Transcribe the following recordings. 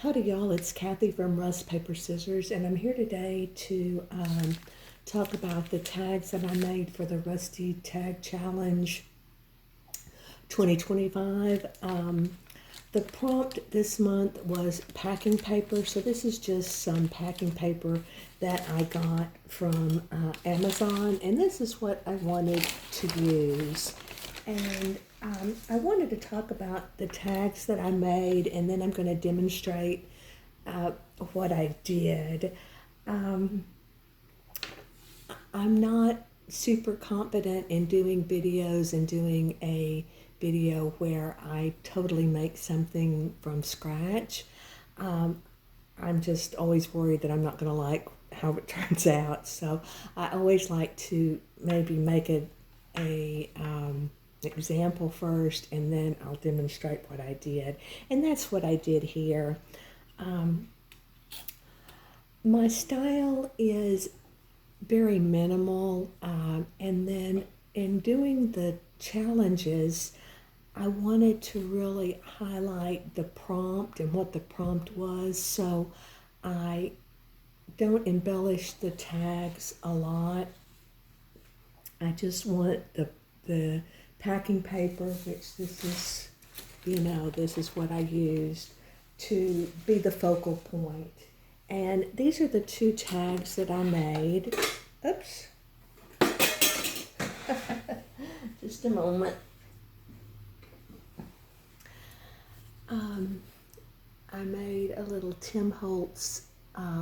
Howdy y'all, it's Kathy from RustPaperScissors, and I'm here today to talk about the tags that I made for the Rusty Tag Challenge 2025. The prompt this month was packing paper, so this is just some packing paper that I got from Amazon, and this is what I wanted to use. And I wanted to talk about the tags that I made, and then I'm going to demonstrate what I did. I'm not super confident in doing videos and doing a video where I totally make something from scratch. I'm just always worried that I'm not going to like how it turns out. So I always like to maybe make a example first, and then I'll demonstrate what I did. And that's what I did here. My style is very minimal, and then in doing the challenges, I wanted to really highlight the prompt and what the prompt was, so I don't embellish the tags a lot. I just want the packing paper, which this is, this is what I used, to be the focal point. And these are the two tags that I made. Oops. Just a moment. I made a little Tim Holtz,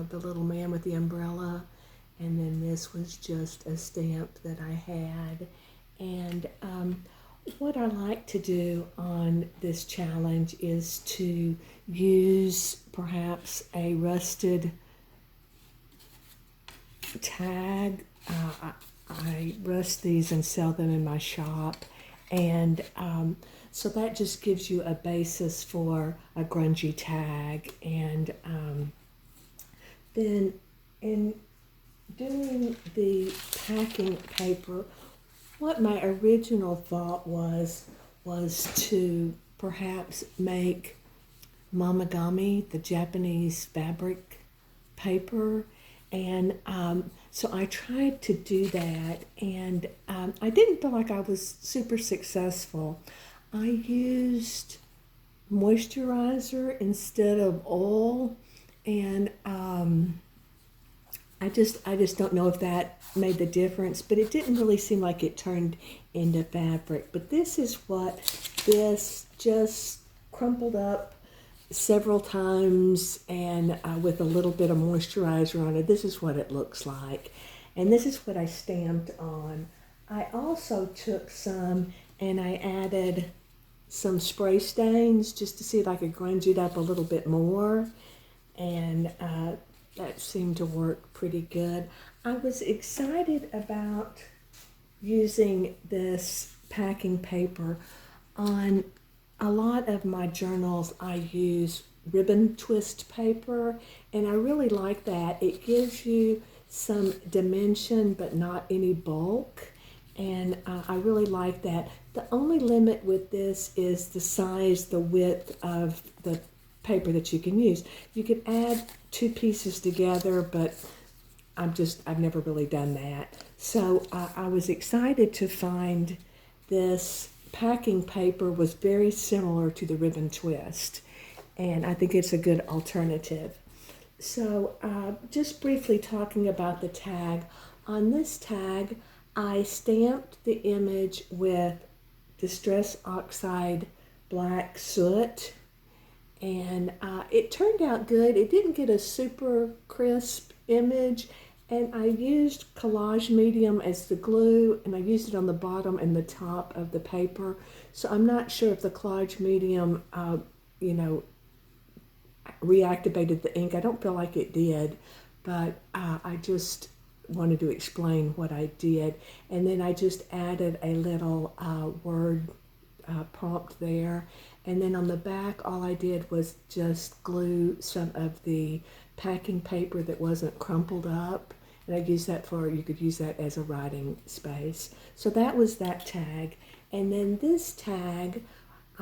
the little man with the umbrella, and then this was just a stamp that I had. And what I like to do on this challenge is to use perhaps a rusted tag. I rust these and sell them in my shop, and so that just gives you a basis for a grungy tag. And then in doing the packing paper, what my original thought was to perhaps make mamagami, the Japanese fabric paper. And so I tried to do that, and I didn't feel like I was super successful. I used moisturizer instead of oil, and I just don't know if that made the difference, but it didn't really seem like it turned into fabric. But this is what this just crumpled up several times, and with a little bit of moisturizer on it, this is what it looks like. And this is what I stamped on. I also took some and I added some spray stains just to see if I could grunge it up a little bit more, and that seemed to work pretty good. I was excited about using this packing paper. On a lot of my journals, I use ribbon twist paper, and I really like that. It gives you some dimension but not any bulk, and I really like that. The only limit with this is the size, the width of the paper that you can use. You could add two pieces together, but I've never really done that. So I was excited to find this packing paper was very similar to the ribbon twist, and I think it's a good alternative. So just briefly talking about the tag. On this tag, I stamped the image with Distress Oxide Black Soot, and it turned out good. It didn't get a super crisp image, and I used collage medium as the glue, and I used it on the bottom and the top of the paper. So I'm not sure if the collage medium, reactivated the ink. I don't feel like it did, but I just wanted to explain what I did. And then I just added a little word prompt there. And then on the back, all I did was just glue some of the packing paper that wasn't crumpled up. And I used that you could use that as a writing space. So that was that tag. And then this tag,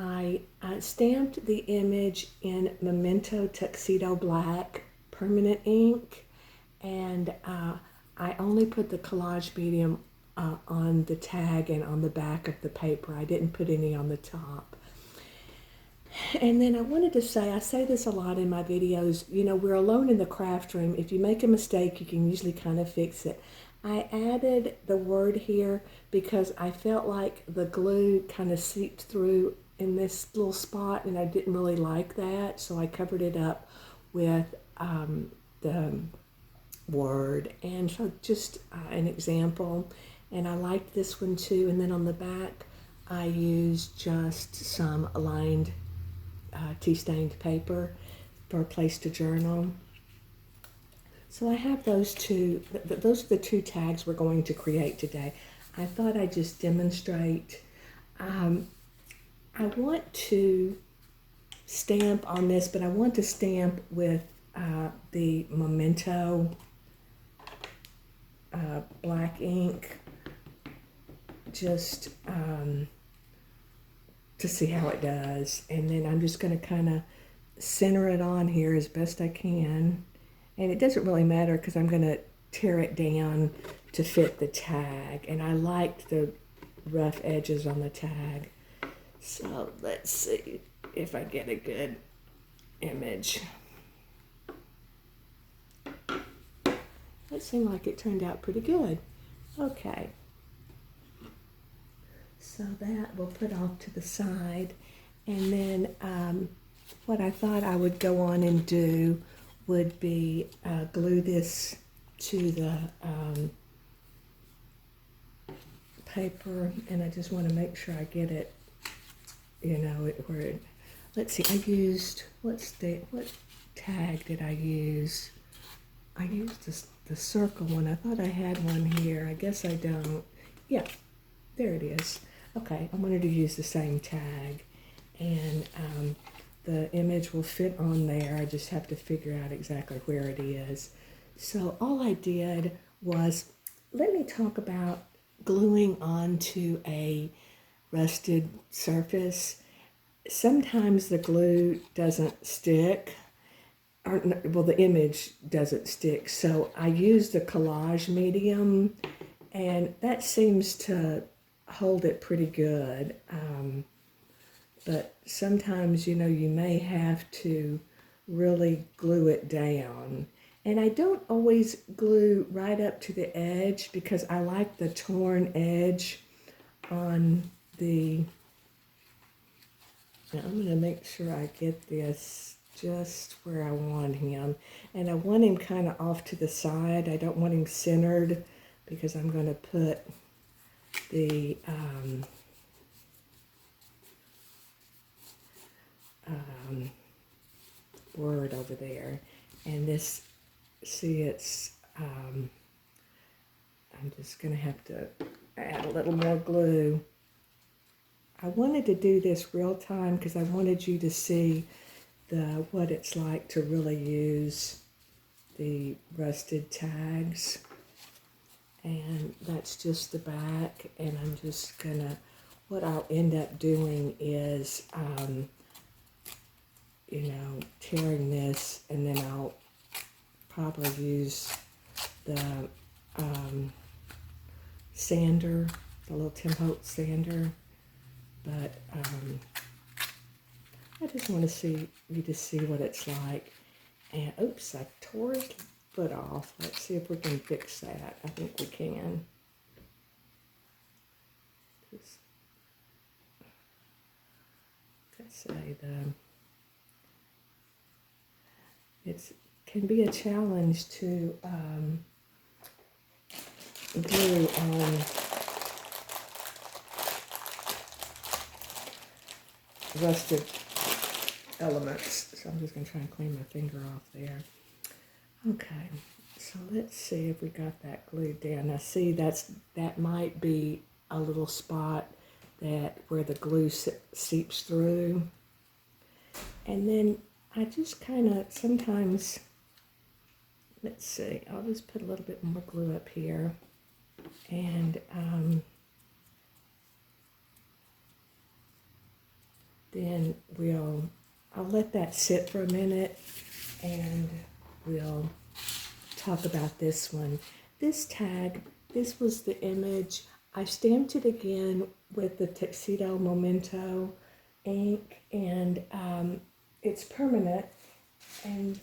I stamped the image in Memento Tuxedo Black permanent ink, and I only put the collage medium on the tag and on the back of the paper. I didn't put any on the top. And then I wanted to say, I say this a lot in my videos, you know, we're alone in the craft room. If you make a mistake, you can usually kind of fix it. I added the word here because I felt like the glue kind of seeped through in this little spot, and I didn't really like that, so I covered it up with the word. And so just an example, and I liked this one too. And then on the back I used just some lined tea-stained paper for a place to journal. So I have those two. Those are the two tags we're going to create today. I thought I'd just demonstrate. I want to stamp on this, but I want to stamp with the Memento black ink, just to see how it does. And then I'm just going to kind of center it on here as best I can. And it doesn't really matter because I'm going to tear it down to fit the tag. And I liked the rough edges on the tag. So let's see if I get a good image. That seemed like it turned out pretty good. Okay. So that we'll put off to the side. And then what I thought I would go on and do would be glue this to the paper. And I just want to make sure I get it, you know, where it, let's see, I used, what tag did I use? I used the circle one. I thought I had one here. I guess I don't. Yeah, there it is. Okay, I wanted to use the same tag, and the image will fit on there. I just have to figure out exactly where it is. So all I did was, let me talk about gluing onto a rusted surface. Sometimes the glue doesn't stick, or well, the image doesn't stick. So I use the collage medium, and that seems to hold it pretty good. But sometimes, you know, you may have to really glue it down. And I don't always glue right up to the edge because I like the torn edge on the, now I'm going to make sure I get this just where I want him. And I want him kind of off to the side. I don't want him centered because I'm going to put the word over there. And this, see, it's, I'm just going to have to add a little more glue. I wanted to do this real time because I wanted you to see what it's like to really use the rusted tags. And that's just the back, and I'm just gonna, what I'll end up doing is, you know, tearing this, and then I'll probably use the sander, the little Tim Holtz sander, but I just want to see you to see what it's like. And oops, I tore his foot off. Let's see if we can fix that. I think we can. Just, let's say it can be a challenge to glue on rusted elements. So I'm just going to try and clean my finger off there. Okay, so let's see if we got that glued down. Now see, that might be a little spot that where the glue seeps through. And then I just kind of sometimes, let's see, I'll just put a little bit more glue up here. And then I'll let that sit for a minute and we'll talk about this one. This tag, this was the image. I stamped it again with the Tuxedo Memento ink, and it's permanent. And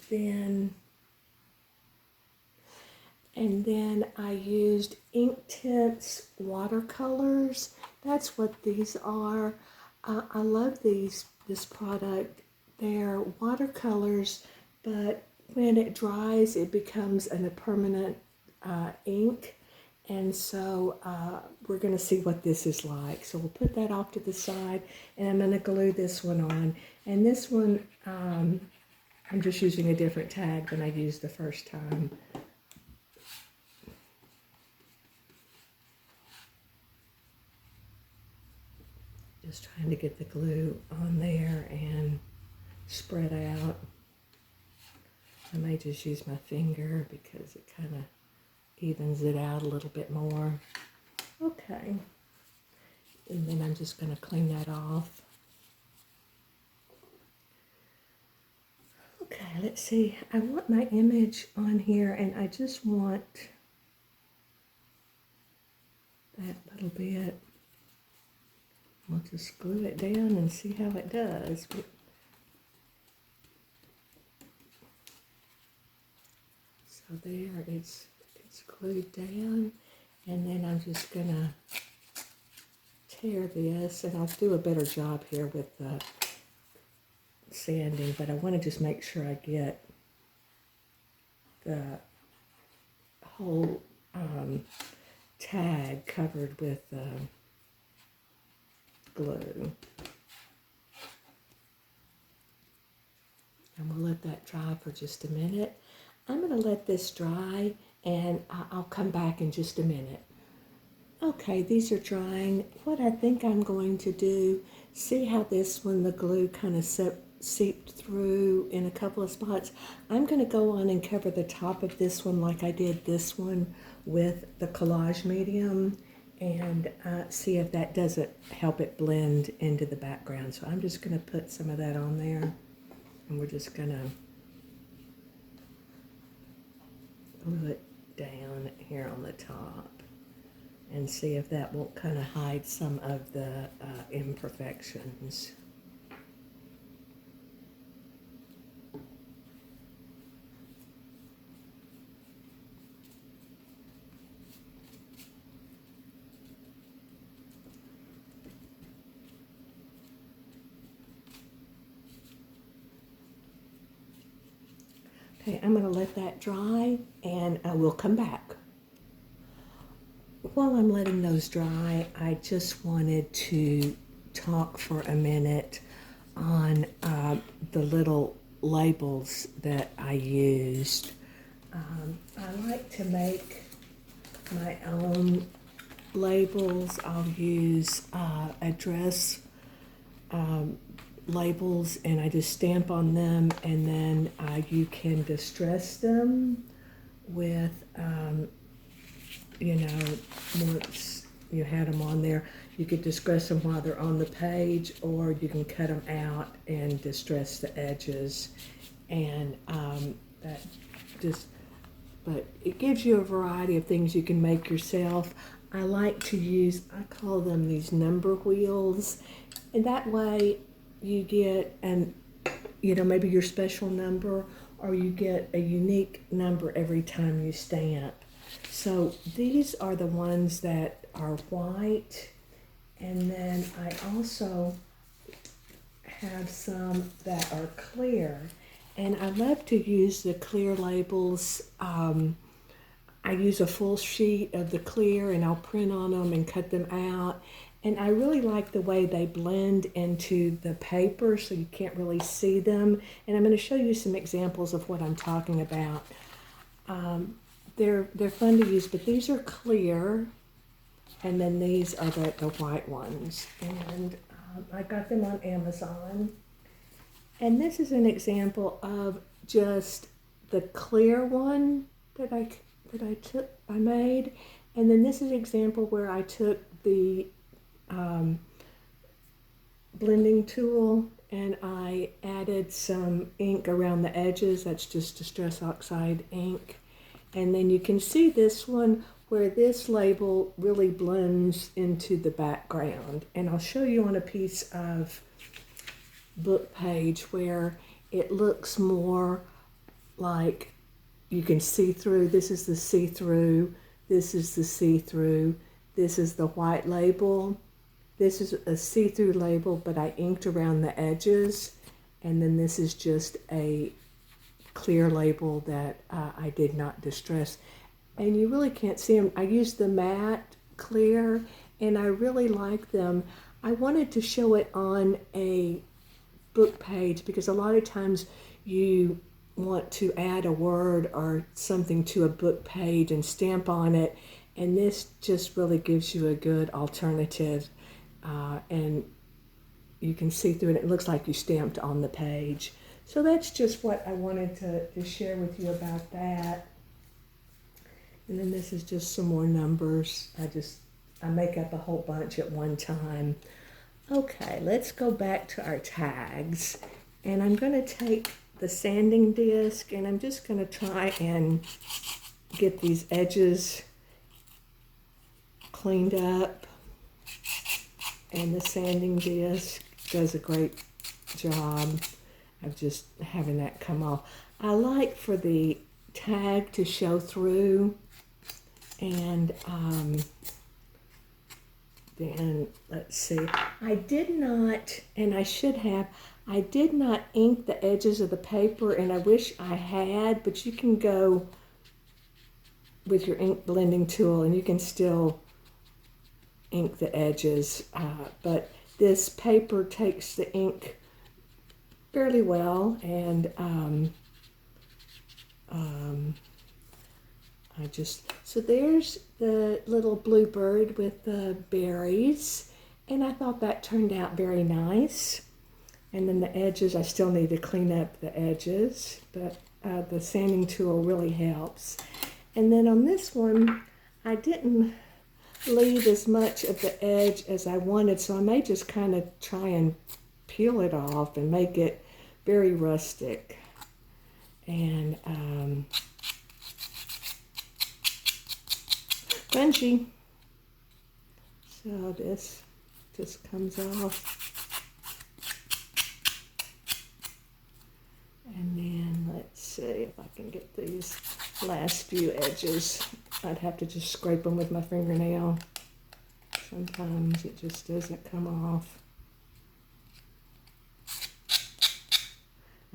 then I used Inktense watercolors. That's what these are. I love this product. They're watercolors, but when it dries, it becomes a permanent ink. And so we're going to see what this is like. So we'll put that off to the side, and I'm going to glue this one on. And this one, I'm just using a different tag than I used the first time. Just trying to get the glue on there and spread out. I may just use my finger because it kind of evens it out a little bit more. Okay. And then I'm just going to clean that off. Okay, let's see. I want my image on here, and I just want that little bit. We'll just glue it down and see how it does. So there, it's glued down, and then I'm just gonna tear this, and I'll do a better job here with the sanding, but I want to just make sure I get the whole tag covered with glue. And we'll let that dry for just a minute. I'm going to let this dry, and I'll come back in just a minute. Okay, these are drying. What I think I'm going to do, see how this one, the glue kind of seeped through in a couple of spots. I'm going to go on and cover the top of this one like I did this one with the collage medium, and see if that doesn't help it blend into the background. So I'm just going to put some of that on there, and we're just going to glue it down here on the top and see if that won't kind of hide some of the imperfections. Okay, I'm going to let that dry, and I will come back. While I'm letting those dry, I just wanted to talk for a minute on the little labels that I used. I like to make my own labels. I'll use address labels, and I just stamp on them, and then you can distress them with you know, once you had them on there, you could distress them while they're on the page, or you can cut them out and distress the edges, and that just, but it gives you a variety of things you can make yourself. I like to use, I call them these number wheels, and that way you get you know, maybe your special number, or you get a unique number every time you stamp. So these are the ones that are white, and then I also have some that are clear, and I love to use the clear labels. I use a full sheet of the clear, and I'll print on them and cut them out, and I really like the way they blend into the paper so you can't really see them, and I'm going to show you some examples of what I'm talking about. They're fun to use, but these are clear, and then these are the white ones, and I got them on Amazon. And this is an example of just the clear one that I made, and then this is an example where I took the blending tool and I added some ink around the edges. That's just Distress Oxide ink. And then you can see this one where this label really blends into the background. And I'll show you on a piece of book page where it looks more like you can see through. This is the see-through, this is the see-through, this is the white label. This is a see-through label, but I inked around the edges. And then this is just a clear label that I did not distress. And you really can't see them. I used the matte clear, and I really like them. I wanted to show it on a book page because a lot of times you want to add a word or something to a book page and stamp on it. And this just really gives you a good alternative. And you can see through it. It looks like you stamped on the page. So that's just what I wanted to share with you about that. And then this is just some more numbers. I make up a whole bunch at one time. Okay, let's go back to our tags. And I'm going to take the sanding disc and I'm just going to try and get these edges cleaned up. And the sanding disc does a great job of just having that come off. I like for the tag to show through, and then let's see. I did not, and I should have, I did not ink the edges of the paper, and I wish I had, but you can go with your ink blending tool and you can still ink the edges, but this paper takes the ink fairly well, and so there's the little bluebird with the berries, and I thought that turned out very nice. And then the edges, I still need to clean up the edges, but the sanding tool really helps. And then on this one, I didn't leave as much of the edge as I wanted, so I may just kind of try and peel it off and make it very rustic. And spongy. So this just comes off. And then let's see if I can get these last few edges. I'd have to just scrape them with my fingernail. Sometimes it just doesn't come off.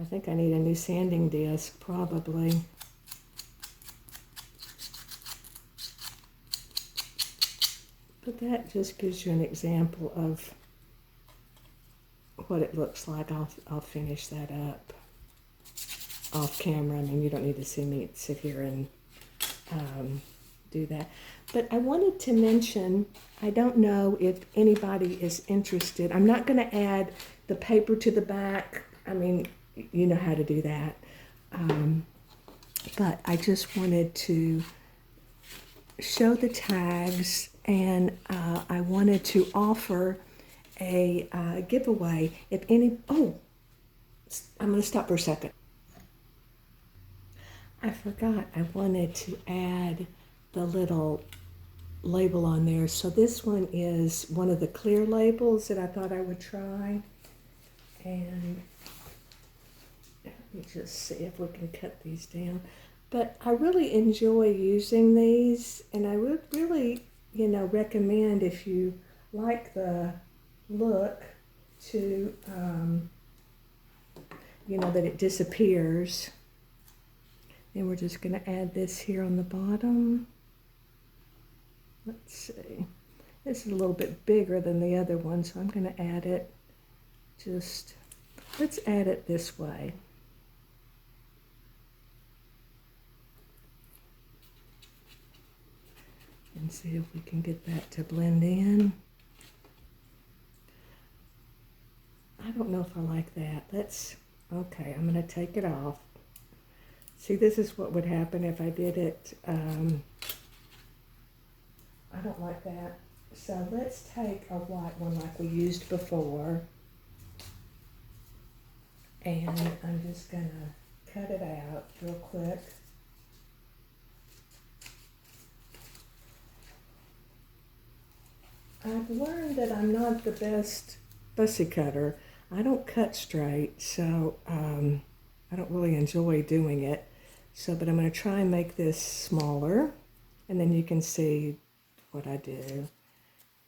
I think I need a new sanding disc, probably. But that just gives you an example of what it looks like. I'll finish that up off camera. I mean, you don't need to see me sit here and do that. But I wanted to mention, I don't know if anybody is interested. I'm not going to add the paper to the back. I mean, you know how to do that. But I just wanted to show the tags, and I wanted to offer a giveaway. If any, oh, I'm going to stop for a second. I forgot I wanted to add the little label on there. So this one is one of the clear labels that I thought I would try. And let me just see if we can cut these down. But I really enjoy using these, and I would really, recommend, if you like the look, to, that it disappears. And we're just going to add this here on the bottom. Let's see. This is a little bit bigger than the other one, so I'm going to add it let's add it this way. And see if we can get that to blend in. I don't know if I like that. Okay, I'm going to take it off. See, this is what would happen if I did it. I don't like that. So let's take a white one like we used before. And I'm just gonna cut it out real quick. I've learned that I'm not the best fussy cutter. I don't cut straight, so I don't really enjoy doing it. So, but I'm going to try and make this smaller, and then you can see what I do.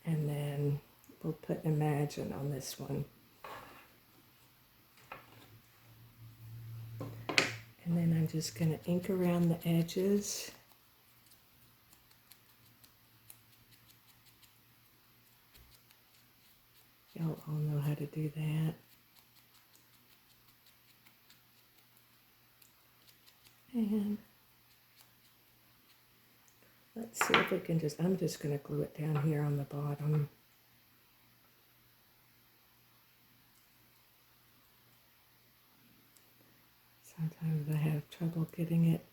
And then we'll put Imagine on this one. And then I'm just going to ink around the edges. Y'all all know how to do that. And let's see if we can I'm just going to glue it down here on the bottom. Sometimes I have trouble getting it.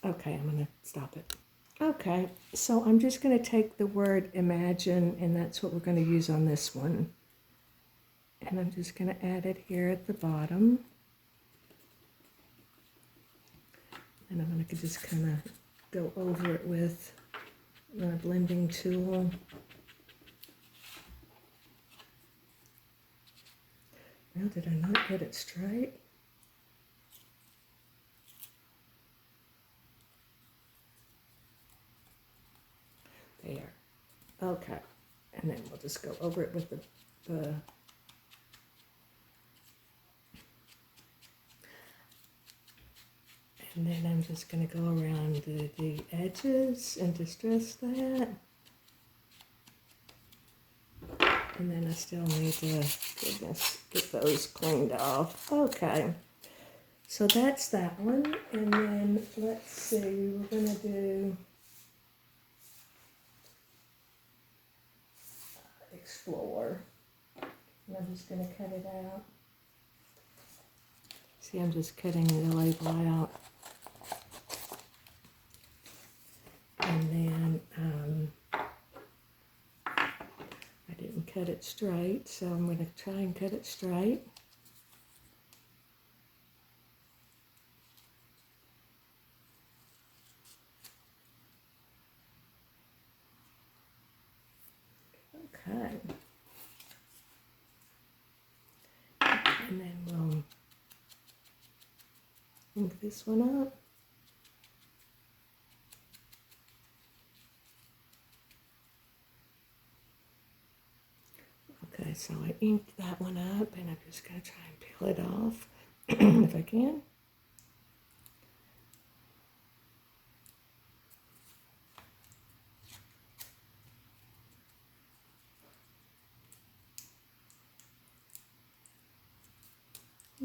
Okay, I'm going to stop it. Okay, so I'm just going to take the word Imagine, and that's what we're going to use on this one. And I'm just going to add it here at the bottom. And I'm going to just kind of go over it with my blending tool. Now, did I not get it straight? There. Okay. And then we'll just go over it with the and then I'm just going to go around the edges and distress that. And then I still need to, get those cleaned off. Okay. So that's that one. And then let's see, we're going to do Explore. And I'm just going to cut it out. See, I'm just cutting the label out. And then I didn't cut it straight, so I'm going to try and cut it straight. Okay. And then we'll ink this one up. Okay, so I inked that one up, and I'm just going to try and peel it off if I can.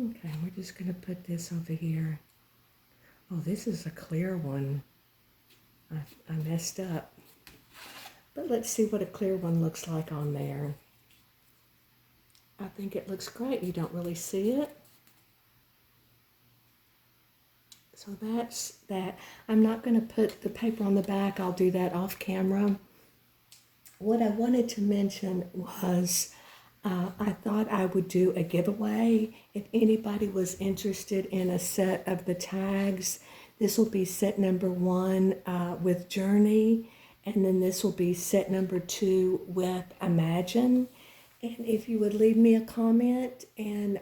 Okay, we're just going to put this over here. Oh, this is a clear one. I messed up. But let's see what a clear one looks like on there. I think it looks great. You don't really see it. So that's that. I'm not going to put the paper on the back. I'll do that off camera. What I wanted to mention was I thought I would do a giveaway. If anybody was interested in a set of the tags, this will be set number 1 with Journey, and then this will be set number 2 with Imagine. And if you would leave me a comment and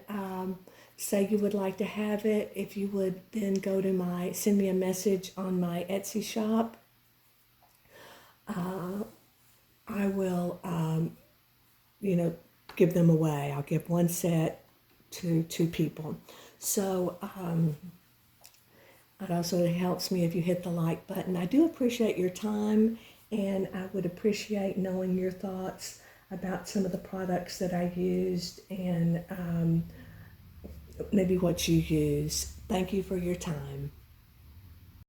say you would like to have it, if you would then go to send me a message on my Etsy shop, I will, give them away. I'll give one set to 2 people. So it also helps me if you hit the like button. I do appreciate your time, and I would appreciate knowing your thoughts about some of the products that I used and maybe what you use. Thank you for your time.